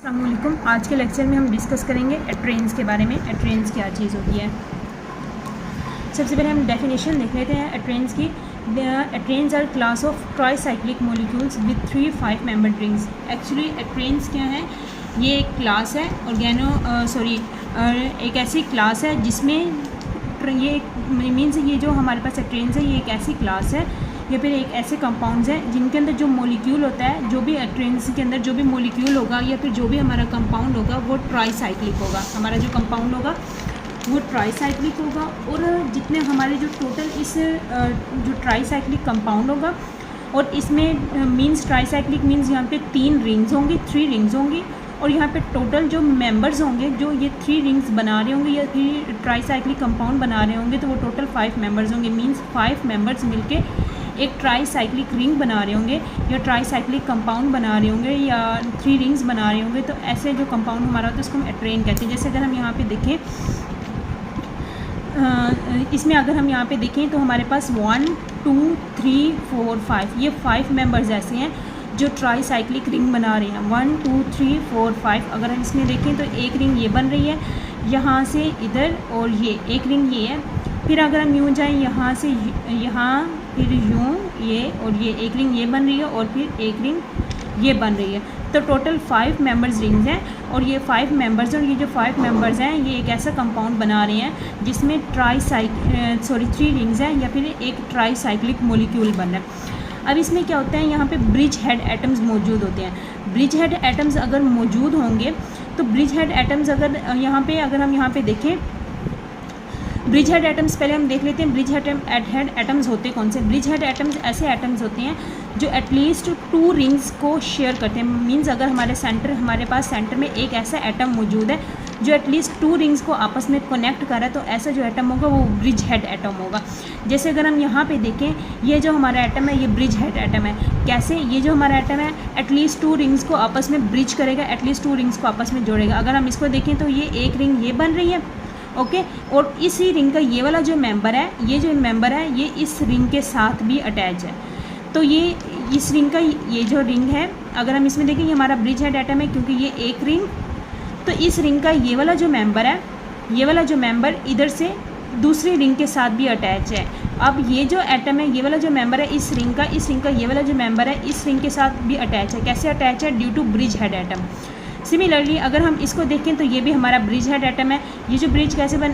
अस्सलाम वालेकुम। आज के लेक्चर में हम डिस्कस करेंगे एट्रेन्स के बारे में। एट्रेन्स क्या चीज़ होती है। सबसे पहले हम डेफिनेशन देख लेते हैं एट्रेन्स की। Atranes are class of tricyclic molecules with 3-5 membered rings. Actually atranes क्या है, ये एक क्लास है एक ऐसी क्लास है जिसमें ये मीन्स ये जो हमारे पास एट्रेन्स है ये एक ऐसी क्लास है या फिर एक ऐसे कंपाउंड्स हैं जिनके अंदर जो मॉलिक्यूल होता है, जो भी एट्रेन्स के अंदर जो भी मॉलिक्यूल होगा या फिर जो भी हमारा कंपाउंड होगा वो ट्राईसाइक्लिक होगा। हमारा जो कंपाउंड होगा वो ट्राईसाइक्लिक होगा। और जितने हमारे जो टोटल इस जो ट्राईसाइक्लिक कंपाउंड होगा और इसमें मीन्स ट्राईसाइक्लिक मीन्स यहाँ पे 3 रिंग्स होंगी, 3 रिंग्स होंगी। और यहाँ पे टोटल जो मेंबर्स होंगे जो ये 3 रिंग्स बना रहे होंगे या फिर ट्राईसाइक्लिक कंपाउंड बना रहे होंगे तो वो टोटल 5 मेंबर्स होंगे। मीन्स 5 मेंबर्स मिलके एक ट्राईसाइक्लिक रिंग बना रहे होंगे या ट्राईसाइक्लिक कंपाउंड बना रहे होंगे या 3 रिंग्स बना रहे होंगे। तो ऐसे जो कंपाउंड हमारा होता है उसको हम एट्रेन कहते हैं। जैसे अगर हम यहाँ पे देखें, इसमें अगर हम यहाँ पे देखें तो हमारे पास 1 2 3 4 5 ये 5 मेंबर्स ऐसे हैं जो ट्राईसाइक्लिक रिंग बना रहे हैं। 1 2 3 4 5 अगर हम इसमें देखें तो एक रिंग ये बन रही है यहाँ से इधर, और ये एक रिंग ये है। फिर अगर हम यूँ जाएँ यहाँ से यहाँ, फिर यूँ ये, और ये एक रिंग ये बन रही है और फिर एक रिंग ये बन रही है। तो टोटल 5 मेंबर्स रिंग्स हैं और ये 5 मेंबर्स और ये जो 5 मेंबर्स हैं ये एक ऐसा कंपाउंड बना रहे हैं जिसमें 3 रिंग्स हैं या फिर एक ट्राईसाइक्लिक मॉलिक्यूल बन रहा है। अब इसमें क्या होता है, यहाँ पे ब्रिज हेड एटम्स मौजूद होते हैं। ब्रिज हेड एटम्स अगर मौजूद होंगे तो ब्रिज हेड एटम्स अगर हम यहाँ पे देखें, ब्रिज हेड एटम्स पहले हम देख लेते हैं। ब्रिज हेड एटम्स होते कौन से। ब्रिज हेड एटम्स ऐसे एटम्स होते हैं जो एटलीस्ट 2 रिंग्स को शेयर करते हैं। मींस अगर हमारे पास सेंटर में एक ऐसा एटम मौजूद है जो एटलीस्ट 2 रिंग्स को आपस में कनेक्ट कर रहा है तो ऐसा जो एटम होगा वो ब्रिज हेड एटम होगा। जैसे अगर हम यहाँ पे देखें, ये जो हमारा एटम है ये ब्रिज हेड एटम है। कैसे, ये जो हमारा एटम है एटलीस्ट 2 रिंग्स को आपस में ब्रिज करेगा, एटलीस्ट 2 रिंग्स को आपस में जोड़ेगा। अगर हम इसको देखें तो ये एक रिंग ये बन रही है, ओके। और इसी रिंग का ये वाला जो मेंबर है, ये जो मेंबर है ये इस रिंग के साथ भी अटैच है। तो ये इस रिंग का ये जो रिंग है, अगर हम इसमें देखें ये हमारा ब्रिज हेड एटम है क्योंकि ये एक रिंग, तो इस रिंग का ये वाला जो मेंबर है, ये वाला जो मेंबर इधर से दूसरी रिंग के साथ भी अटैच है। अब ये जो एटम है, ये वाला जो मेंबर है इस रिंग का ये वाला जो मेंबर है इस रिंग के साथ भी अटैच है। कैसे अटैच है? Due to bridge head atom. Similarly अगर हम इसको देखें तो ये भी हमारा ब्रिज हेड एटम है।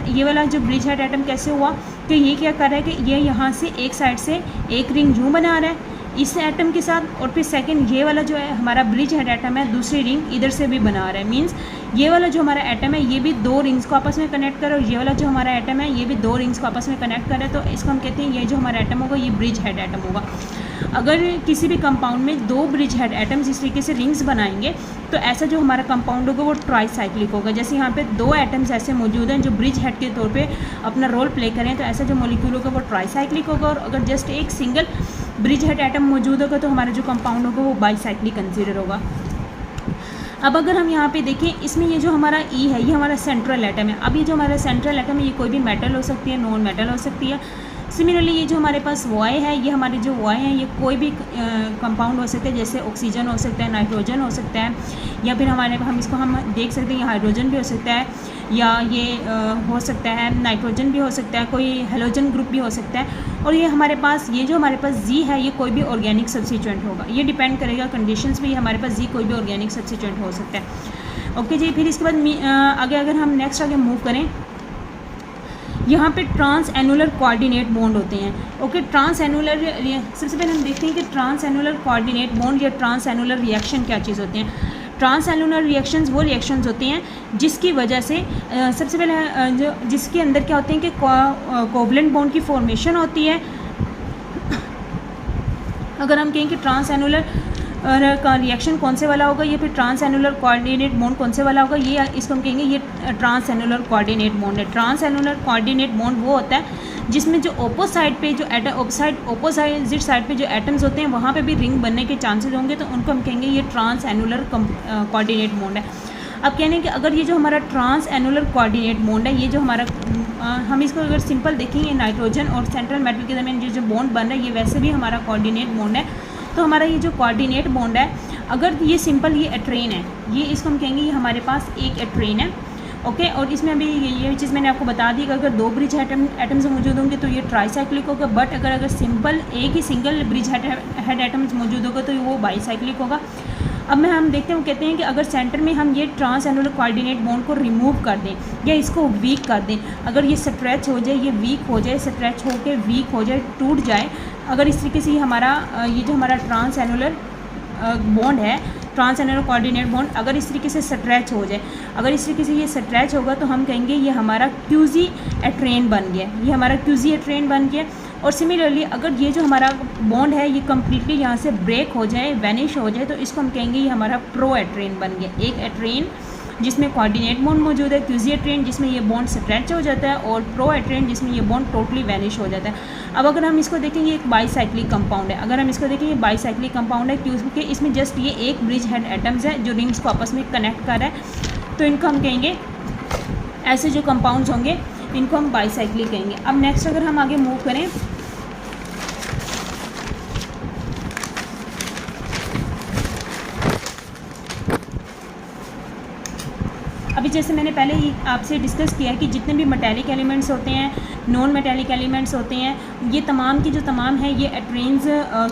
ये वाला जो ब्रिज हेड एटम कैसे हुआ कि ये क्या कर रहा है कि ये यहाँ से एक साइड से एक रिंग यूँ बना रहा है इस एटम के साथ, और फिर सेकंड ये वाला जो है हमारा ब्रिज हेड एटम है दूसरी रिंग इधर से भी बना रहा है। मींस ये वाला जो हमारा एटम है ये भी 2 रिंग्स को आपस में कनेक्ट कर रहा है और ये वाला जो हमारा एटम है ये भी 2 रिंग्स को आपस में कनेक्ट कर रहा है। तो इसको हम कहते हैं ये जो हमारा एटम होगा ये ब्रिज हेड एटम होगा। अगर किसी भी कंपाउंड में 2 ब्रिज हेड एटम्स इस तरीके से रिंग्स बनाएंगे तो ऐसा जो हमारा कंपाउंड होगा वो ट्राईसाइक्लिक होगा। जैसे यहाँ पे 2 एटम्स ऐसे मौजूद हैं जो ब्रिज हेड के तौर पे अपना रोल प्ले करें तो ऐसा जो मॉलिक्यूल होगा वो ट्राईसाइक्लिक होगा। और अगर जस्ट एक सिंगल ब्रिज हेड एटम मौजूद होगा तो हमारा जो कंपाउंड होगा वो बाईसाइक्लिक कंसीडर होगा। अब अगर हम यहाँ पे देखें, इसमें ये जो हमारा ई है ये हमारा सेंट्रल एटम है। अब ये जो हमारा सेंट्रल एटम है ये कोई भी मेटल हो सकती है, नॉन मेटल हो सकती है। सिमिलरली ये जो हमारे पास वाई है, ये हमारे जो वाई हैं ये कोई भी कंपाउंड हो सकते हैं, जैसे ऑक्सीजन हो सकता है, नाइट्रोजन हो सकता है, या फिर हम इसको देख सकते हैं ये हाइड्रोजन भी हो सकता है, या ये हो सकता है नाइट्रोजन भी हो सकता है, कोई हेलोजन ग्रुप भी हो सकता है। और ये जो हमारे पास जी है ये कोई भी ऑर्गेनिक सब्स्टिट्यूएंट होगा। ये डिपेंड करेगा कंडीशंस पे, हमारे पास जी कोई भी ऑर्गेनिक सब्स्टिट्यूएंट हो सकता है। ओके जी, फिर इसके बाद आगे अगर हम नेक्स्ट आगे मूव करें, यहाँ पे ट्रांस एनुलर कोऑर्डिनेट बॉन्ड होते हैं। ओके, ट्रांस एनुलर, सबसे पहले हम देखते हैं कि ट्रांस एनुलर कोऑर्डिनेट बॉन्ड या ट्रांस एनुलर रिएक्शन क्या चीज़ होते हैं। ट्रांस एनुलर रिएक्शंस वो रिएक्शंस होते हैं जिसकी वजह से सबसे पहले जिसके अंदर क्या होते हैं कि कोवलेंट बॉन्ड की फॉर्मेशन होती है। अगर हम कहें कि ट्रांस एनुलर का रिएक्शन कौन से वाला होगा, ये फिर ट्रांस एनुलर कोऑर्डिनेट बॉन्ड कौन से वाला होगा, ये इसको हम कहेंगे ये ट्रांस एनुलर कोऑर्डिनेट बॉन्ड है। ट्रांस एनुलर कोऑर्डिनेट बॉन्ड वो होता है जिसमें जो ऑपोजिट साइड पे जो एटम्स होते हैं वहाँ पे भी रिंग बनने के चांसेस होंगे, तो उनको हम कहेंगे ये ट्रांस एनुलर कोऑर्डिनेट बॉन्ड है। अब कहने कि अगर ये जो हमारा ट्रांस एनुलर कोऑर्डिनेट बॉन्ड है, ये जो हमारा हम इसको अगर सिंपल देखेंगे नाइट्रोजन और सेंट्रल मेटल के दरमियान जो बॉन्ड बन रहा है ये वैसे भी हमारा कोऑर्डिनेट बॉन्ड है। तो हमारा ये जो कोऑर्डिनेट बॉन्ड है अगर ये सिंपल ये एट्रेन है, ये इसको हम कहेंगे ये हमारे पास एक एट्रेन है, ओके। और इसमें अभी ये चीज़ मैंने आपको बता दी कि अगर 2 ब्रिज एटम्स मौजूद होंगे तो ये ट्राईसाइक्लिक होगा, बट अगर सिंपल एक ही सिंगल ब्रिज हेड एटम्स मौजूद होगा तो वो बाईसाइक्लिक होगा। अब में हम देखते हैं, वो कहते हैं कि अगर सेंटर में हम ये ट्रांस एनुलर कोऑर्डिनेट बॉन्ड को रिमूव कर दें या इसको वीक कर दें, अगर ये स्ट्रेच हो जाए, ये वीक हो जाए, स्ट्रेच होकर वीक हो जाए, टूट जाए, अगर इस तरीके से ये जो हमारा ट्रांस एनुलर बॉन्ड है, ट्रांस एनुलर कोऑर्डिनेट बॉन्ड, अगर इस तरीके से स्ट्रेच हो जाए, अगर इस तरीके से ये स्ट्रेच होगा तो हम कहेंगे ये हमारा क्यूजी एट्रेन बन गया, ये हमारा क्यूजी एट्रेन बन गया। और सिमिलरली अगर ये जो हमारा बॉन्ड है ये कम्प्लीटली यहाँ से ब्रेक हो जाए, वैनिश हो जाए, तो इसको हम कहेंगे ये हमारा प्रो एट्रेन बन गया। एक एट्रेन जिसमें कोऑर्डिनेट बॉन्ड मौजूद है, क्यूजी एट्रेन जिसमें ये बॉन्ड स्ट्रेच हो जाता है, और प्रो एट्रेन जिसमें ये बॉन्ड टोटली वैनिश हो जाता है। अब अगर हम इसको देखेंगे एक बाईसाइक्लिक कंपाउंड है, अगर हम इसको देखेंगे बाईसाइक्लिक कंपाउंड है क्योंकि इसमें जस्ट ये एक ब्रिज हेड एटम्स है जो रिंग्स को आपस में कनेक्ट कर रहा है, तो इनको हम कहेंगे, ऐसे जो कंपाउंड्स होंगे इनको हम बाईसाइक्लिक कहेंगे। अब नेक्स्ट अगर हम आगे मूव करें, अभी जैसे मैंने पहले ही आपसे डिस्कस किया कि जितने भी मेटेलिक एलिमेंट्स होते हैं, नॉन मेटेलिक एलिमेंट्स होते हैं, ये तमाम की जो तमाम है ये एट्रेन्स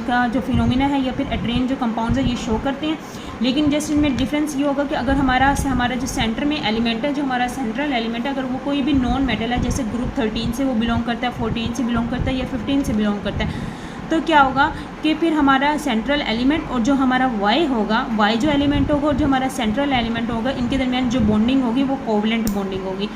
का जो फिनोमिना है या फिर एट्रेन जो कंपाउंड्स है ये शो करते हैं। लेकिन जस्ट इनमें डिफरेंस ये होगा कि अगर हमारा जो सेंटर में एलिमेंट है, जो हमारा सेंट्रल एलिमेंट है, अगर वो कोई भी नॉन मेटल है, जैसे ग्रुप 13 से वो बिलोंग करता है, 14 से बिलोंग करता है या 15 से बिलोंग करता है, तो क्या होगा कि फिर हमारा सेंट्रल एलिमेंट और जो हमारा वाई होगा, वाई जो एलिमेंट होगा और जो हमारा सेंट्रल एलिमेंट होगा, इनके दरमियान जो बॉन्डिंग होगी वो कोवलेंट बॉन्डिंग होगी।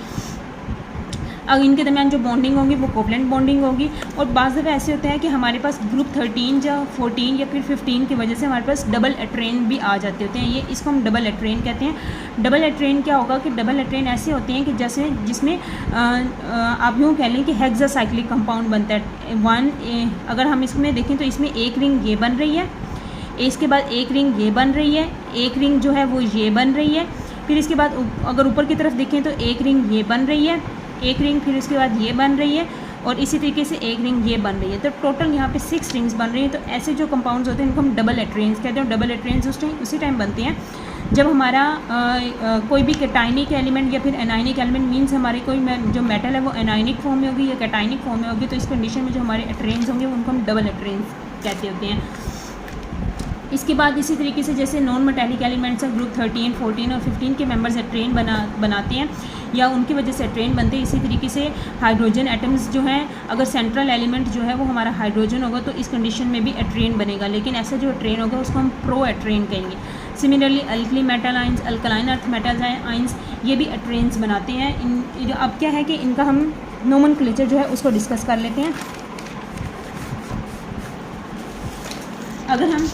अब इनके दरमियान जो बॉन्डिंग होगी वो कोवलेंट बॉन्डिंग होगी। और बाज़ दफ़े ऐसे होते हैं कि हमारे पास ग्रुप 13 या 14 या फिर 15 की वजह से हमारे पास डबल एट्रेन भी आ जाते होते हैं, ये इसको हम डबल एट्रेन कहते हैं। डबल एट्रेन क्या होगा कि डबल एट्रेन ऐसे होते हैं कि जैसे जिसमें आप यूँ कह लें कि हेक्सासाइक्लिक कंपाउंड बनता है। अगर हम इसमें देखें तो इसमें एक रिंग ये बन रही है, इसके बाद एक रिंग ये बन रही है, एक रिंग जो है वो ये बन रही है, फिर इसके बाद अगर ऊपर की तरफ देखें तो एक रिंग ये बन रही है, एक रिंग फिर उसके बाद ये बन रही है, और इसी तरीके से एक रिंग ये बन रही है। तो टोटल यहाँ पे 6 रिंग्स बन रही हैं। तो ऐसे जो कंपाउंड्स होते हैं इनको हम डबल एट्रेन्स कहते हैं। डबल एट्रेन्स उसी टाइम बनते हैं जब हमारा कोई भी कैटाइनिक एलिमेंट या फिर एनाइनिक एलिमेंट, मीन्स हमारी कोई जो मेटल है वो एनाइनिक फॉर्म में होगी या कैटाइनिक फॉर्म में होगी, तो इस कंडीशन में जो हमारे एट्रेन्स होंगे उनको हम डबल एट्रेन्स कहते होते हैं। इसके बाद इसी तरीके से जैसे नॉन मेटेलिक एलिमेंट्स हैं, ग्रुप 13, 14 और 15 के मेंबर्स एट्रेन बनाते हैं या उनकी वजह से एट्रेन बनते हैं। इसी तरीके से हाइड्रोजन एटम्स जो हैं, अगर सेंट्रल एलिमेंट जो है वो हमारा हाइड्रोजन होगा तो इस कंडीशन में भी एट्रेन बनेगा, लेकिन ऐसा जो एट्रेन होगा उसको हम प्रो एट्रेन कहेंगे। Similarly alkali metal ions, alkaline earth metal ions, ये भी एट्रेन्स बनाते हैं। अब क्या है कि इनका हम नोमेनक्लेचर जो है उसको डिस्कस कर लेते हैं। अगर हम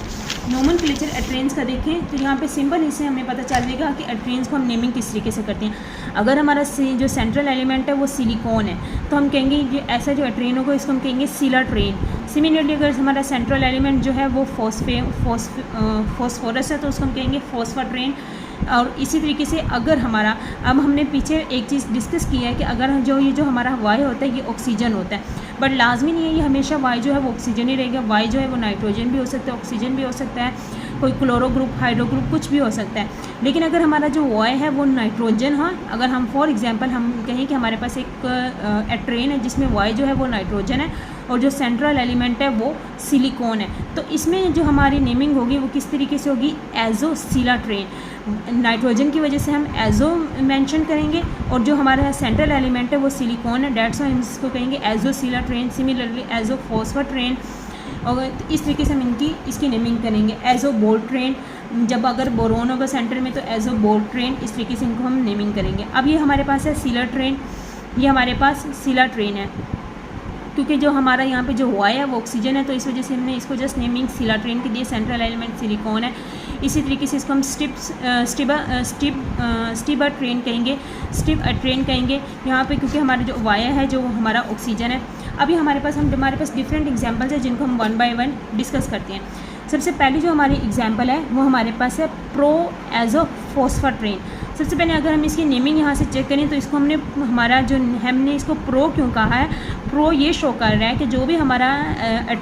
नोमेनक्लेचर एट्रेन्स का देखें तो यहाँ पे सिंपल इससे हमें पता चल जाएगा कि एट्रेन्स को हम नेमिंग किस तरीके से करते हैं। अगर हमारा जो सेंट्रल एलिमेंट है वो सिलिकॉन है तो हम कहेंगे ये ऐसा जो एट्रेन होगा इसको हम कहेंगे सिला ट्रेन। सिमिलरली अगर हमारा सेंट्रल एलिमेंट जो है वो फॉस्फोरस है तो उसको हम कहेंगे फॉस्फर ट्रेन। और इसी तरीके से अगर हमारा, अब हमने पीछे एक चीज़ डिस्कस की है कि अगर ये जो हमारा वाई होता है ये ऑक्सीजन होता है, बट लाजमी नहीं है ये हमेशा वाई जो है वो ऑक्सीजन ही रहेगा। वाई जो है वो नाइट्रोजन भी हो सकता है, ऑक्सीजन भी हो सकता है, कोई क्लोरो ग्रुप, हाइड्रो ग्रुप, कुछ भी हो सकता है। लेकिन अगर हमारा जो वाई है वो नाइट्रोजन, हाँ अगर हम फॉर एग्जांपल हम कहें कि हमारे पास एक एट्रेन है जिसमें वाई जो है वो नाइट्रोजन है और जो सेंट्रल एलिमेंट है वो सिलिकॉन है, तो इसमें जो हमारी नेमिंग होगी वो किस तरीके से होगी, एजो सिला ट्रेन। नाइट्रोजन की वजह से हम एजो मेंशन करेंगे और जो हमारा सेंट्रल एलिमेंट है वो सिलिकॉन है, डेट्स हम इसको कहेंगे एजो सिला train. Similarly azo phosphor train, और इस तरीके से हम इसकी नेमिंग करेंगे। एजो बोल्ट ट्रेन, जब अगर बोरोन होगा सेंटर में तो एजो बोल्ट ट्रेन, इस तरीके से इनको हम नेमिंग करेंगे। अब ये हमारे पास है सिला ट्रेन, ये हमारे पास सिला ट्रेन है क्योंकि जो हमारा यहाँ पे जो वाई है वो ऑक्सीजन है, तो इस वजह से हमने इसको जस्ट नेमिंग सिला ट्रेन की दी। सेंट्रल एलिमेंट सिलिकॉन है। इसी तरीके से इसको हम स्टिबर ट्रेन कहेंगे, स्टिब ट्रेन कहेंगे यहाँ पे, क्योंकि हमारा जो वाई है जो हमारा ऑक्सीजन है। अभी हमारे पास डिफरेंट एग्जाम्पल्स है जिनको हम 1 बाय 1 डिस्कस करते हैं। सबसे पहली जो हमारी एग्जाम्पल है वो हमारे पास है प्रो एजो फॉस्फर ट्रेन। सबसे पहले अगर हम इसकी नेमिंग यहाँ से चेक करें तो इसको हमने इसको प्रो क्यों कहा है, प्रो ये शो कर रहा है कि जो भी हमारा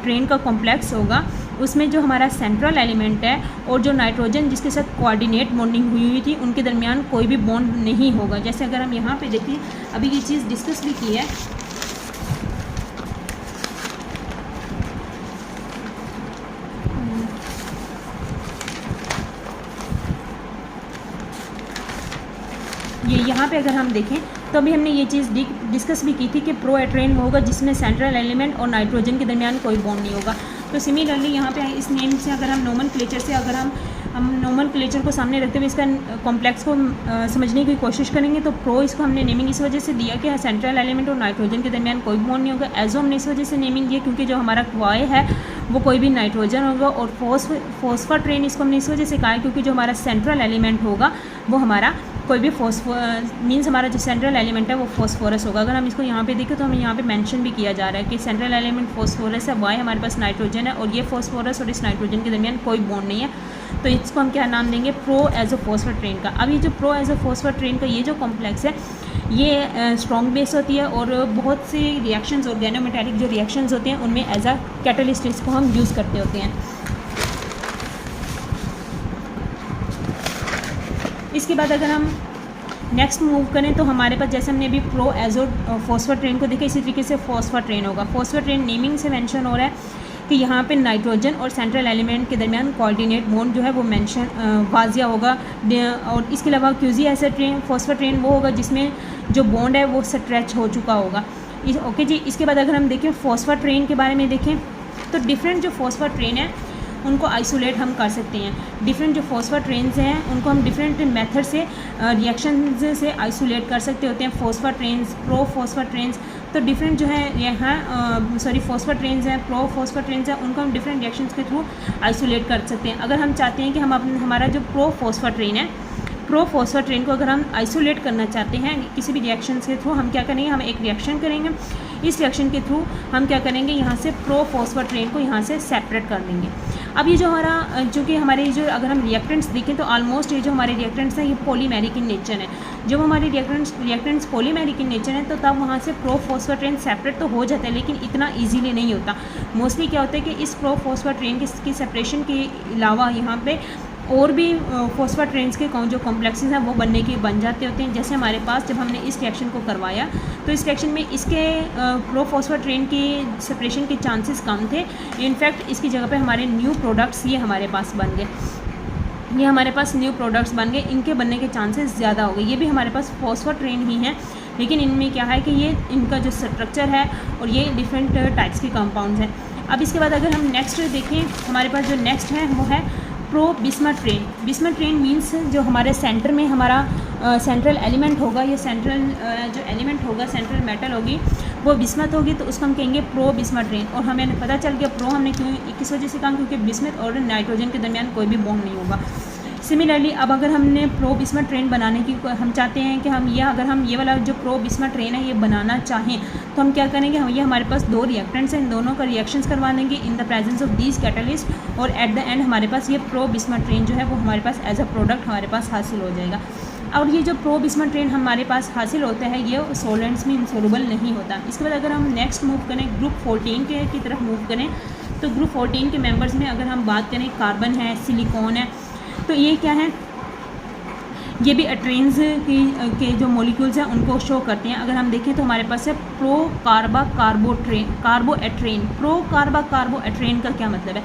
ट्रेन का कॉम्प्लेक्स होगा उसमें जो हमारा सेंट्रल एलिमेंट है और जो नाइट्रोजन जिसके साथ कोऑर्डिनेट बॉन्डिंग हुई थी उनके दरमियान कोई भी बॉन्ड नहीं होगा। जैसे अगर हम यहाँ पे देखें, अभी ये चीज़ डिस्कस भी की है, ये यहाँ पे अगर हम देखें तो अभी हमने ये चीज़ डिस्कस भी की थी कि प्रोएट्रेन वो होगा जिसमें सेंट्रल एलिमेंट और नाइट्रोजन के दरमियान कोई बॉन्ड नहीं होगा। तो सिमिलरली यहाँ पे इस नेम से अगर हम नोमेनक्लेचर से अगर हम नोमेनक्लेचर को सामने रखते हुए इसका कॉम्प्लेक्स को समझने की कोशिश करेंगे तो प्रो इसको हमने नेमिंग इस वजह से दिया कि सेंट्रल एलिमेंट और नाइट्रोजन के दरमियान कोई बॉन्ड नहीं होगा। एजो हमने इस वजह से नेमिंग दिया क्योंकि जो हमारा वाई है वो कोई भी नाइट्रोजन होगा, और फॉस्फोट्रेन इसको हमने इस वजह से कहा है क्योंकि जो हमारा सेंट्रल एलिमेंट होगा वो हमारा कोई भी मीन्स हमारा जो सेंट्रल एलिमेंट है वो फॉस्फोरस होगा। अगर हम इसको यहाँ पे देखें तो हमें यहाँ पे मेंशन भी किया जा रहा है कि सेंट्रल एलिमेंट फॉस्फोरस है, वाई हमारे पास नाइट्रोजन है, और ये फॉस्फोरस और इस नाइट्रोजन के दरमियान कोई बॉन्ड नहीं है। तो इसको हम क्या नाम देंगे, प्रो एजोफॉस्फेट्रेन का। अब ये जो प्रो एजोफॉस्फेट्रेन का ये जो कॉम्प्लेक्स है ये स्ट्रॉन्ग बेस होती है और बहुत सी रिएक्शंस ऑर्गेनोमेटेलिक जो रिएक्शंस होते हैं उनमें एज अ कैटलिस्ट इसको हम यूज़ करते होते हैं। इसके बाद अगर हम नेक्स्ट मूव करें तो हमारे पास जैसे हमने अभी प्रो एजो फॉस्फेट्रेन को देखा, इसी तरीके से फॉस्फेट्रेन होगा। फॉस्फेट्रेन नेमिंग से मेंशन हो रहा है कि यहाँ पे नाइट्रोजन और सेंट्रल एलिमेंट के दरमियान कोऑर्डिनेट बॉन्ड जो है वो मेंशन वाजिया होगा। और इसके अलावा क्यूजी एसिड फॉस्फेट्रेन वो होगा जिसमें जो बॉन्ड है वो स्ट्रेच हो चुका होगा। ओके जी। इसके बाद अगर हम देखें फॉस्फेट्रेन के बारे में देखें तो डिफरेंट जो फॉस्फेट्रेन है उनको आइसोलेट हम कर सकते हैं। डिफरेंट जो फॉस्फेट्रेन्स हैं उनको हम डिफरेंट मेथड से रिएक्शन से आइसोलेट कर सकते होते हैं। फॉस्फेट्रेन्स, प्रो फॉस्फेट्रेन्स, तो डिफरेंट जो है यहाँ फॉस्फेट्रेन्स हैं, प्रो फॉस्फेट्रेन्स हैं, उनको हम डिफरेंट रिएक्शंस के थ्रू आइसोलेट कर सकते हैं। अगर हम चाहते हैं कि हम हमारा जो प्रो फॉस्फेट्रेन है, प्रो फॉस्फेट्रेन को अगर हम आइसोलेट करना चाहते हैं किसी भी रिएक्शन के थ्रू, हम क्या करेंगे, हम एक रिएक्शन करेंगे। इस रिएक्शन के थ्रू हम क्या करेंगे, यहाँ से प्रो फॉस्फेट्रेन को यहाँ से सेपरेट कर देंगे। अब ये जो हमारा चूँकि हमारे जो अगर हम रिएक्टेंट्स देखें तो ऑलमोस्ट ये जो हमारे रिएक्टेंट्स हैं ये पॉलीमेरिक इन नेचर है। जब हमारे रिएक्टेंट्स पॉलीमेरिक इन नेचर हैं तो तब वहाँ से प्रो फॉस्फेट्रेन सेपरेट तो हो जाता है, लेकिन इतना ईजीली नहीं होता। मोस्टली क्या होता है कि इस प्रो फॉस्फेट्रेन की सेपरेशन के अलावा यहाँ पे और भी फॉस्फेट्रेन्स के जो कॉम्प्लेक्सेस हैं वो बन जाते होते हैं। जैसे हमारे पास जब हमने इस रिएक्शन को करवाया तो इस रिएक्शन में इसके प्रो फॉस्फेट्रेन की सेपरेशन के चांसेस कम थे। इनफैक्ट इसकी जगह पे हमारे न्यू प्रोडक्ट्स ये हमारे पास बन गए, ये हमारे पास न्यू प्रोडक्ट्स बन गए, इनके बनने के चांसेस ज़्यादा हो गए। ये भी हमारे पास फॉस्फेट्रेन ही हैं, लेकिन इनमें क्या है कि ये इनका जो स्ट्रक्चर है और ये डिफरेंट टाइप्स के कंपाउंड्स हैं। अब इसके बाद अगर हम नेक्स्ट देखें, हमारे पास जो नेक्स्ट है वो है प्रो बिस्मथ्रेन। बिस्मथ्रेन मीन्स जो हमारे सेंटर में हमारा सेंट्रल एलिमेंट होगा, ये सेंट्रल जो एलिमेंट होगा, सेंट्रल मेटल होगी वो बिस्मथ होगी, तो उसको हम कहेंगे प्रो बिस्मथ्रेन। और हमें पता चल गया प्रो हमने क्यों किस वजह से कहा, क्योंकि बिस्मथ और नाइट्रोजन के दरमियान कोई भी बॉन्ड नहीं होगा। सिमिलरली अब अगर हमने प्रो बिस्मथ्रेन बनाने की हम चाहते हैं कि अगर हम ये वाला जो प्रो बिस्मथ्रेन है ये बनाना चाहें तो हम क्या करेंगे, ये हमारे पास दो रिएक्टेंट्स हैं, इन दोनों का रिएक्शंस करवा देंगे इन the presence of these catalyst, और एट द एंड हमारे पास ये प्रो बिस्मथ्रेन जो है वो हमारे पास एज अ प्रोडक्ट हमारे पास हासिल हो जाएगा। और ये जो प्रो बिस्मथ्रेन हमारे पास हासिल होता है ये सॉल्वेंट्स में इंसॉल्युबल नहीं होता। इसके बाद अगर हम नेक्स्ट मूव करें ग्रुप 14 की तरफ मूव करें तो ग्रुप 14 के मेंबर्स में अगर हम बात करें कार्बन है, सिलिकॉन है, तो ये क्या है, ये भी एट्रेन्स के जो मॉलिक्यूल्स हैं उनको शो करते हैं। अगर हम देखें तो हमारे पास है प्रो कार्बोएट्रेन। प्रो कार्बोएट्रेन का क्या मतलब है,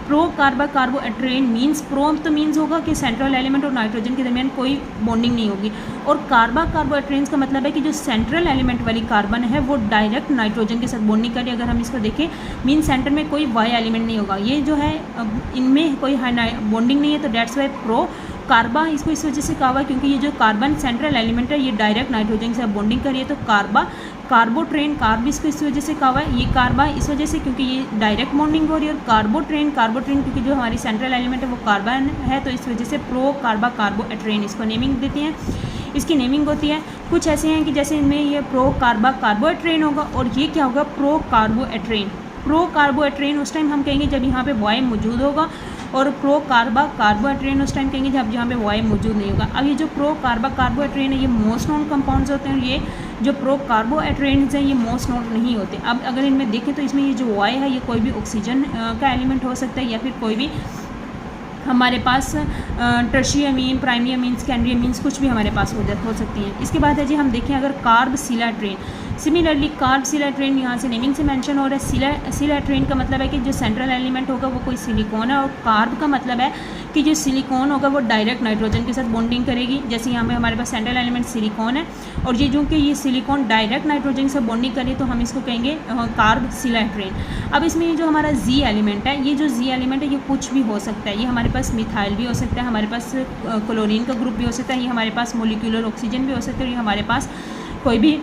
प्रो कार्बोएट्रेन मीन्स प्रो तो मीन्स होगा कि सेंट्रल एलिमेंट और नाइट्रोजन के दरमियान कोई बॉन्डिंग नहीं होगी, और कार्बोएट्रेन का मतलब है कि जो सेंट्रल एलिमेंट वाली कार्बन है वो डायरेक्ट नाइट्रोजन के साथ बॉन्डिंग करें। अगर हम इसको देखें मीन सेंटर में कोई वाई एलिमेंट नहीं होगा, ये जो है इनमें कोई बॉन्डिंग नहीं है, तो डेट्स वाई प्रो कार्बा इसको इस वजह से कहा हुआ क्योंकि ये जो कार्बन सेंट्रल एलिमेंट है ये डायरेक्ट नाइट्रोजन के साथ बॉन्डिंग करिए, तो कार्बोट्रेन कार्ब इसको इस वजह से कहा हुआ है, ये कार्बा इस वजह से क्योंकि ये डायरेक्ट बॉन्डिंग हो रही है, और कार्बोट्रेन क्योंकि जो हमारी सेंट्रल एलिमेंट है वो कार्बन है, तो इस वजह से प्रो कार्बोएट्रेन इसको नेमिंग देते हैं। इसकी नेमिंग होती है कुछ ऐसे हैं कि जैसे इनमें ये प्रो कार्बोएट्रेन होगा और ये क्या होगा प्रो कार्बोएट्रेन। प्रो कार्बोएट्रेन उस टाइम हम कहेंगे जब यहाँ पे वाई मौजूद होगा और प्रो कार्बा कार्बोएट्रेन उस टाइम कहेंगे जब जहाँ पे वाई मौजूद नहीं होगा। अब ये जो प्रो कार्बा कार्बोएट्रेन है ये मोस्ट नोन कंपाउंड्स होते हैं, और ये जो प्रो कार्बोएट्रेन्स हैं ये मोस्ट नोन नहीं होते। अब अगर इनमें देखें तो इसमें ये जो वाई है ये कोई भी ऑक्सीजन का एलिमेंट हो सकता है, या फिर कोई भी हमारे पास टर्शियरी अमीन, प्राइमरी अमीन, सेकेंडरी अमीन्स कुछ भी हमारे पास हो सकती हैं। इसके बाद है जी हम देखें अगर कार्बोसिलाट्रेन, सिमिलरली कार्बोसिलाट्रेन यहाँ से नेमिंग से मेंशन हो रहा है। सिलाट्रेन का मतलब है कि जो सेंट्रल एलिमेंट होगा वो कोई सिलिकॉन है, और कार्ब का मतलब है कि जो सिलिकॉन होगा वो डायरेक्ट नाइट्रोजन के साथ बॉन्डिंग करेगी। जैसे यहाँ पे हमारे पास सेंट्रल एलिमेंट सिलिकॉन है, और ये जो कि ये सिलिकॉन डायरेक्ट नाइट्रोजन से बॉन्डिंग करे तो हम इसको कहेंगे कार्बोसिलाट्रेन। अब इसमें ये जो हमारा जी एलिमेंट है, ये जो जी एलिमेंट है ये कुछ भी हो सकता है। ये हमारे पास मिथाइल भी हो सकता है, हमारे पास क्लोरीन का ग्रुप भी हो सकता है, ये हमारे पास मोलिकुलर ऑक्सीजन भी हो सकता है, और ये हमारे पास कोई भी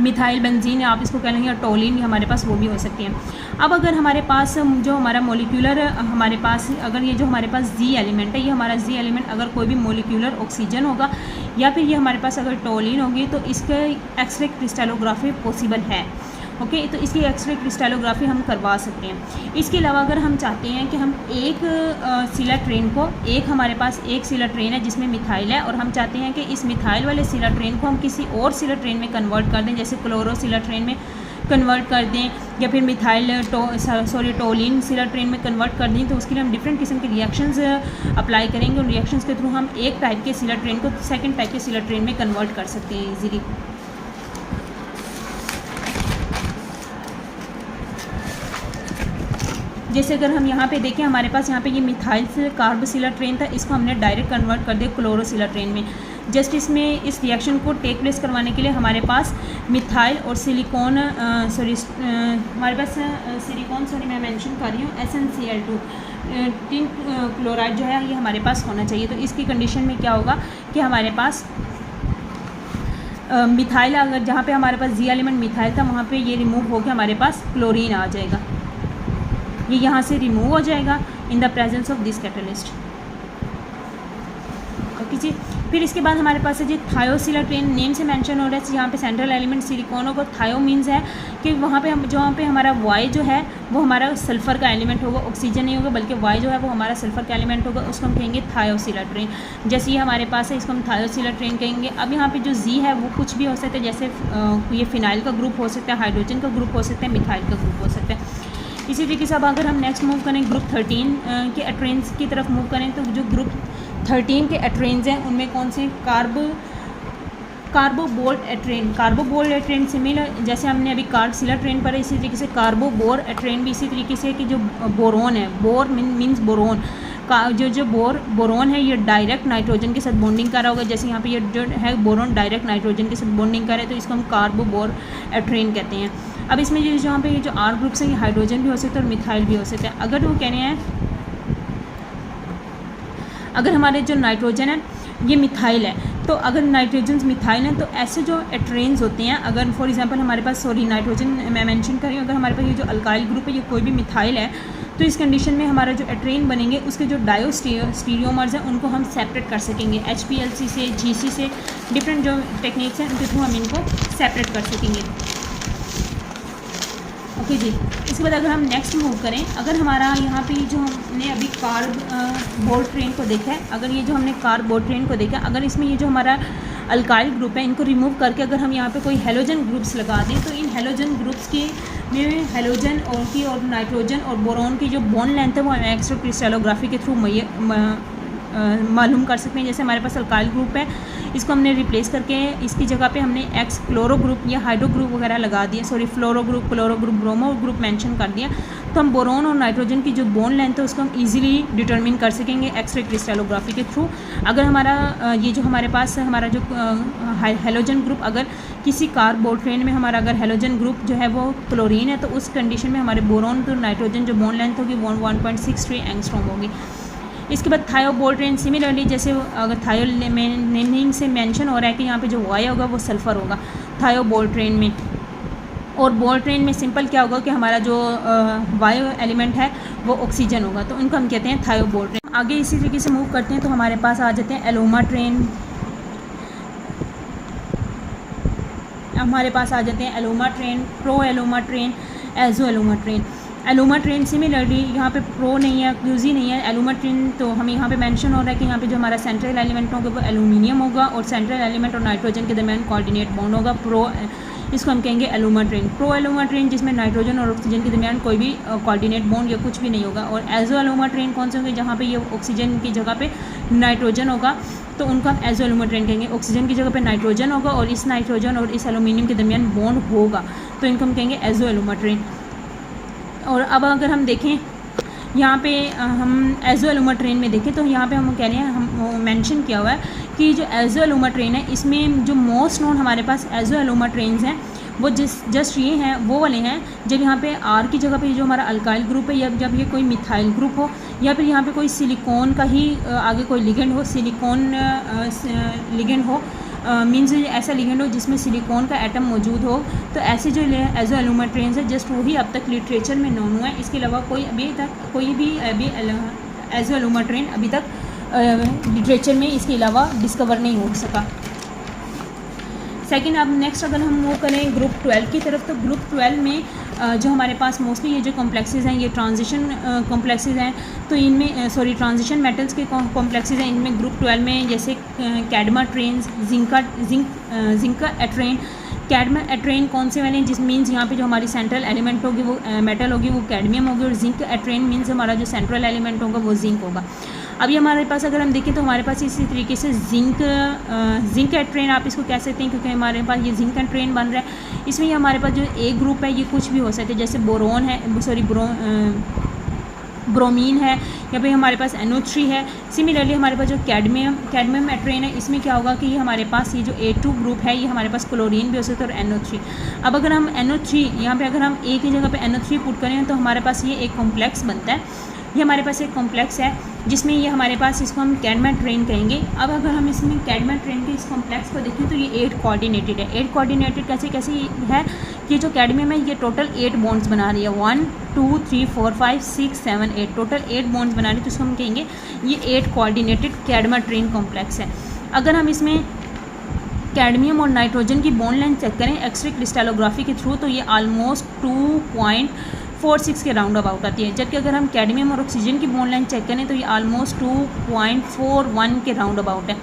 मिथाइल बेंजीन आप इसको कह लेंगे, या टोलिन हमारे पास वो भी हो सकती हैं। अब अगर हमारे पास जो हमारा मोलिकुलर हमारे पास अगर ये जो हमारे पास जी एलिमेंट है, ये हमारा जी एलिमेंट अगर कोई भी मोलिकुलर ऑक्सीजन होगा या फिर ये हमारे पास अगर टोलिन होगी तो इसके एक्सरे क्रिस्टलोग्राफी पॉसिबल है। ओके, तो इसकी एक्सरे क्रिस्टलोग्राफी हम करवा सकते हैं। इसके अलावा अगर हम चाहते हैं कि हम एक सिलाट्रेन को, एक हमारे पास एक सिलाट्रेन है जिसमें मिथाइल है, और हम चाहते हैं कि इस मिथाइल वाले सिलाट्रेन को हम किसी और सिलाट्रेन में कन्वर्ट कर दें, जैसे क्लोरो सिलाट्रेन में कन्वर्ट कर दें, या फिर मिथाइल टोलिन सिलाट्रेन में कन्वर्ट कर दें, तो उसके लिए हम डिफरेंट किस्म के रिएक्शंस अप्लाई करेंगे। उन रिएक्शंस के थ्रू हम एक टाइप के सिलाट्रेन को सेकेंड टाइप के सिलाट्रेन में कन्वर्ट कर सकते हैं ईजीली। जैसे अगर हम यहाँ पे देखें, हमारे पास यहाँ पे ये मिथाइल से कार्बोसिलाट्रेन था, इसको हमने डायरेक्ट कन्वर्ट कर दिया क्लोरोसिलाट्रेन में। जस्ट इसमें इस रिएक्शन को टेक प्लेस करवाने के लिए हमारे पास मिथाइल और सिलिकॉन हमारे पास सिलिकॉन मैं मेंशन कर रही हूँ SnCl2 टिन क्लोराइड जो है ये हमारे पास होना चाहिए। तो इसकी कंडीशन में क्या होगा कि हमारे पास मिथाइल अगर जहाँ पे हमारे पास जी एलिमेंट मिथाइल था वहाँ पे ये रिमूव होकर हमारे पास क्लोरीन आ जाएगा, ये यहाँ से रिमूव हो जाएगा in the presence of this catalyst. Okay जी, फिर इसके बाद हमारे पास है जी थायोसिलाट्रेन, नेम से मेंशन हो रहा है यहाँ पे सेंट्रल एलिमेंट सिलिकॉन होगा। थायो मीन्स है कि वहाँ पे हम जहाँ पे हमारा वाई जो है वो हमारा सल्फ़र का एलिमेंट होगा, ऑक्सीजन नहीं होगा बल्कि वाई जो है वो हमारा सल्फ़र का एलिमेंट होगा, उसको हम कहेंगे थायोसिलाट्रेन। जैसे ये हमारे पास है इसको हम थायोसिलाट्रेन कहेंगे। अब यहाँ पे जो जी है वो कुछ भी हो सकता है, जैसे ये फिनाइल का ग्रुप हो सकता है, हाइड्रोजन का ग्रुप हो सकता है, मिथाइल का ग्रुप हो सकता है। इसी तरीके से अब अगर हम नेक्स्ट मूव करें ग्रुप 13 के एट्रेन्स की तरफ मूव करें, तो जो ग्रुप 13 के एट्रेन्स हैं उनमें कौन से कार्बोबोल्ट एट्रेन सिमिलर, जैसे हमने अभी कार्बोसिलाट्रेन पर, इसी तरीके से कार्बोबोर एट्रेन भी इसी तरीके से कि जो बोरोन है, बोर मीन्स बोरोन का जो बोरोन है ये डायरेक्ट नाइट्रोजन के साथ बॉन्डिंग कर रहा होगा। जैसे यहाँ पे ये जो है बोरोन डायरेक्ट नाइट्रोजन के साथ बॉन्डिंग कर रहा है, तो इसको हम कार्बोबोर एट्रेन कहते हैं। अब इसमें जो जहाँ पे ये जो आर ग्रुप्स हैं ये हाइड्रोजन भी हो सकता है और मिथाइल भी हो सकता है। अगर वो कह रहे हैं अगर हमारे जो नाइट्रोजन है ये मिथाइल है, तो अगर नाइट्रोजन मिथाइल हैं तो ऐसे जो एट्रेन्स होते हैं, अगर फॉर एग्जांपल हमारे पास नाइट्रोजन मैं मेंशन कर रही हूँ, अगर हमारे पास ये जो अल्काइल ग्रुप है ये कोई भी मिथाइल है, तो इस कंडीशन में हमारा जो एट्रेन बनेंगे उसके जो डायोस्टीरियोमर्स हैं उनको हम सेपरेट कर सकेंगे। HPLC से, GC से, डिफरेंट जो टेक्निक्स हैं उनके थ्रू हम इनको सेपरेट कर सकेंगे। ओके जी, इसके बाद अगर हम नेक्स्ट मूव करें, अगर हमारा यहाँ पे जो हमने अभी कार्बोट्रेन को देखा है, अगर ये जो हमने कार्बोट्रेन को देखा, अगर इसमें ये जो हमारा अल्काइल ग्रुप है इनको रिमूव करके अगर हम यहाँ पे कोई हेलोजन ग्रुप्स लगा दें, तो इन हेलोजन ग्रुप्स के में हेलोजन और नाइट्रोजन और बोरोन की जो बॉन्ड लेंथ है वो हम एक्स्ट्रा क्रिस्टलोग्राफी के थ्रू मालूम कर सकते हैं। जैसे हमारे पास अल्काइल ग्रुप है, इसको हमने रिप्लेस करके इसकी जगह पे हमने एक्स क्लोरो ग्रुप या हाइड्रो ग्रुप वगैरह लगा दिया, fluoro group, chloro group, bromo group mention कर दिया, तो हम बोरोन और नाइट्रोजन की जो बॉन्ड लेंथ है उसको हम इजीली डिटरमिन कर सकेंगे एक्सरे क्रिस्टलोग्राफी के थ्रू। अगर हमारा ये जो हमारे पास हमारा जो हेलोजन ग्रुप, अगर किसी कार्बोट्रेन में हमारा अगर हेलोजन ग्रुप जो है वो क्लोरीन है, तो उस कंडीशन में हमारे बोरोन तो नाइट्रोजन जो बॉन्ड लेंथ होगी 1.63 एंगस्ट्रॉम होगी। इसके बाद थायोबोल्ट्रेन, सिमिलरली जैसे अगर थायो नेमिंग से मेंशन हो रहा है कि यहाँ पे जो वाई होगा वो सल्फ़र होगा थायोबोल्ट्रेन में, और बोल्ट्रेन में सिंपल क्या होगा कि हमारा जो वायु एलिमेंट है वो ऑक्सीजन होगा, तो उनको हम कहते हैं थायोबोल्ट्रेन। आगे इसी तरीके से मूव करते हैं तो हमारे पास आ जाते हैं एलोमाट्रेन, हमारे पास आ जाते हैं एलोमाट्रेन, प्रो एलोमाट्रेन, एजो एलोमाट्रेन। एलुमाट्रेन सिमिलरली यहाँ पे प्रो नहीं है, क्यूजी नहीं है, एलुमाट्रेन तो हमें यहाँ पे मेंशन हो रहा है कि यहाँ पे जो हमारा सेंट्रल एलिमेंट होगा वो एल्यूमिनियम होगा और सेंट्रल एलिमेंट और नाइट्रोजन के दरमियान कोऑर्डिनेट बॉन्ड होगा प्रो, इसको हम कहेंगे एलुमाट्रेन। प्रो एलुमाट्रेन जिसमें नाइट्रोजन और ऑक्सीजन के दरमियान कोई भी कोऑर्डिनेट बॉन्ड या कुछ भी नहीं होगा। और एजो एलुमाट्रेन कौन से होंगे, जहाँ पे ये ऑक्सीजन की जगह पे नाइट्रोजन होगा तो उनका हम एजो एलुमाट्रेन कहेंगे। ऑक्सीजन की जगह पे नाइट्रोजन होगा और इस नाइट्रोजन और इस एल्यूमिनियम के दरमियान बॉन्ड होगा तो इनको हम कहेंगे एजो एलुमाट्रेन। और अब अगर हम देखें यहाँ पे हम एजो एलुमाट्रेन में देखें तो यहाँ पे हम कह रहे हैं, हम मेंशन किया हुआ है कि जो एजो एलुमाट्रेन है इसमें जो मोस्ट नोन हमारे पास एजो एलुमाट्रेन्स हैं वो जस्ट ये हैं, वो वाले हैं जब यहाँ पे आर की जगह पे जो हमारा अल्काइल ग्रुप है या जब ये कोई मिथाइल ग्रुप हो या फिर यहाँ पे कोई सिलिकॉन का ही आगे कोई लिगेंड हो, सिलिकॉन लिगेंड हो, मीन्स ऐसा लिगेंड हो जिसमें सिलिकॉन का एटम मौजूद हो, तो ऐसे जो एजो एलुमाट्रेन्स है जस्ट वही अब तक लिटरेचर में नोन हुआ है। इसके अलावा कोई भी एजो एलुमाट्रेन अभी तक लिटरेचर में इसके अलावा डिस्कवर नहीं हो सका। सेकेंड, अब नेक्स्ट अगर हम मूव करें ग्रुप 12 की तरफ, तो ग्रुप 12 में जो हमारे पास मोस्टली ये जो कॉम्प्लेक्सेस हैं ये ट्रांजिशन कॉम्प्लेक्सेस हैं, तो इनमें ट्रांजिशन मेटल्स के कॉम्प्लेक्सेस हैं। इनमें ग्रुप 12 में जैसे कैडमा ट्रेन्स, जिंका एट्रेन। कैडमा एट्रेन कौन से वाले हैं, जिस मीन्स यहाँ पे जो हमारी सेंट्रल एलिमेंट होगी वो मेटल होगी, वो कैडमियम होगी, और जिंक एट्रेन मीन्स हमारा जो सेंट्रल एलिमेंट होगा वो जिंक होगा। अभी हमारे पास अगर हम देखें तो हमारे पास इसी तरीके से जिंक एट्रेन आप इसको कह सकते हैं, क्योंकि हमारे पास ये जिंक एट्रेन बन रहा है। इसमें ये हमारे पास जो ए ग्रुप है ये कुछ भी हो सकते हैं, जैसे बोरोन है, ब्रोमीन है, या फिर हमारे पास NO3 है। सिमिलरली हमारे पास जो कैडमियम एट्रेन है इसमें क्या होगा कि ये हमारे पास ये जो A2 ग्रुप है ये हमारे पास क्लोरीन भी हो सकता है और NO3। अब अगर हम NO3 यहाँ पे अगर हम A की जगह पे NO3 पुट करें तो हमारे पास ये एक कॉम्प्लेक्स बनता है। ये हमारे पास एक कॉम्प्लेक्स है जिसमें ये हमारे पास इसको हम कैडमा ट्रेन कहेंगे। अब अगर हम इसमें कैडमा ट्रेन के इस कॉम्प्लेक्स को देखें तो ये 8 कोऑर्डिनेटेड है। 8 कोऑर्डिनेटेड कैसे है कि जो कैडमियम है ये टोटल 8 बॉन्ड्स बना रही है, 1 2 3 4 5 6 7 8, टोटल 8 बॉन्ड्स बना रही है, तो इसको हम कहेंगे ये 8 कोऑर्डिनेटेड कैडमा ट्रेन कॉम्प्लेक्स है। अगर हम इसमें कैडमियम और नाइट्रोजन की बॉन्ड लेंथ चेक करें एक्सरे क्रिस्टलोग्राफी के थ्रू तो ये ऑलमोस्ट 2.46 के राउंड अबाउट आती है, जबकि अगर हम कैडमियम और ऑक्सीजन की बॉन्ड लेंथ चेक करें तो ये ऑलमोस्ट 2.41 के राउंड अबाउट है।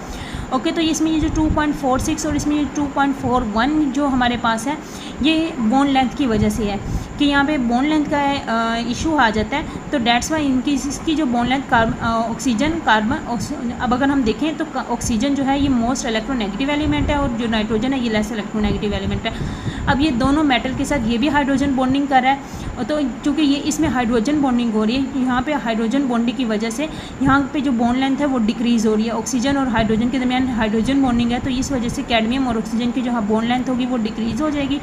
ओके, तो इसमें ये जो 2.46 और इसमें ये 2.41 जो हमारे पास है ये बॉन्ड लेंथ की वजह से है कि यहाँ पे बॉन्ड लेंथ का इशू आ जाता है, तो डेट्स वाई इसकी जो बॉन्ड लेंथ ऑक्सीजन कार्बन। अब अगर हम देखें तो ऑक्सीजन जो है ये मोस्ट इलेक्ट्रोनेगेटिव एलिमेंट है और जो नाइट्रोजन है ये लेस इलेक्ट्रोनेगेटिव एलिमेंट है। अब ये दोनों मेटल के साथ ये भी हाइड्रोजन बॉन्डिंग कर रहा है, तो चूँकि ये इसमें हाइड्रोजन बॉन्डिंग हो रही है, यहाँ पे हाइड्रोजन बॉन्डिंग की वजह से यहाँ पे जो बॉन्ड लेंथ है वो डिक्रीज़ हो रही है। ऑक्सीजन और हाइड्रोजन के दरमियान हाइड्रोजन बॉन्डिंग है, तो इस वजह से कैडमियम और ऑक्सीजन की जो बॉन्ड लेंथ होगी वो डिक्रीज़ हो जाएगी,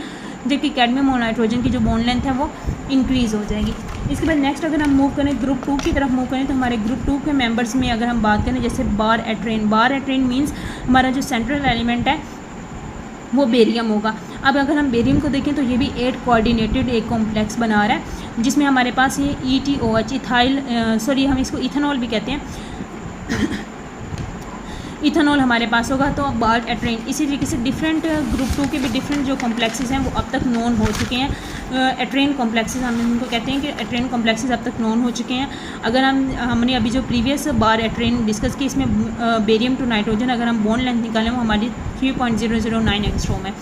जबकि कैडमियम और नाइट्रोजन की जो बॉन्ड लेंथ है वो इंक्रीज़ हो जाएगी। इसके बाद नेक्स्ट अगर हम मूव करें ग्रुप 2 की तरफ मूव करें तो हमारे ग्रुप 2 के मेंबर्स में अगर हम बात करें जैसे बार एट्रेन मीन्स हमारा जो सेंट्रल एलिमेंट है वो बेरियम होगा। अब अगर हम बेरियम को देखें तो ये भी 8 कोऑर्डिनेटेड एक कॉम्प्लेक्स बना रहा है, जिसमें हमारे पास ये ETOH हम इसको इथेनॉल भी कहते हैं इथेनॉल हमारे पास होगा। तो बार एट्रेन इसी तरीके से डिफरेंट ग्रुप 2 के भी डिफरेंट जो कॉम्प्लेक्सेस हैं वो अब तक नोन हो चुके हैं। एट्रेन कॉम्प्लेक्सेस हम उनको कहते हैं कि एट्रेन कॉम्प्लेक्सेस अब तक नोन हो चुके हैं। अगर हमने अभी जो प्रीवियस बार एट्रेन डिस्कस की इसमें बेरियम टू नाइट्रोजन अगर हम बॉन्ड लेंथ निकालें वो हमारी 3.009 एंगस्ट्रॉम है।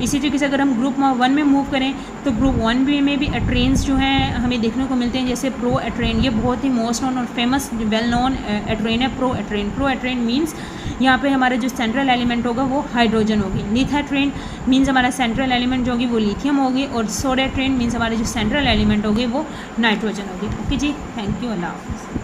इसी तरीके से अगर हम ग्रुप 1 में मूव करें तो ग्रुप 1 में भी एट्रेन्स जो हैं हमें देखने को मिलते हैं, जैसे प्रो एट्रेन, ये बहुत ही मोस्ट नोन और फेमस वेल नोन एट्रेन है प्रो एट्रेन मीन्स यहाँ पे हमारा जो सेंट्रल एलिमेंट होगा वो हाइड्रोजन होगी। लिथेट्रेन मीन्स हमारा सेंट्रल एलिमेंट जो होगी वो लिथियम होगी, और सोडेट्रेन मीन्स हमारे जो सेंट्रल एलिमेंट होगी वो नाइट्रोजन होगी। ओके जी, थैंक यू, अल्लाह हाफ़िज़।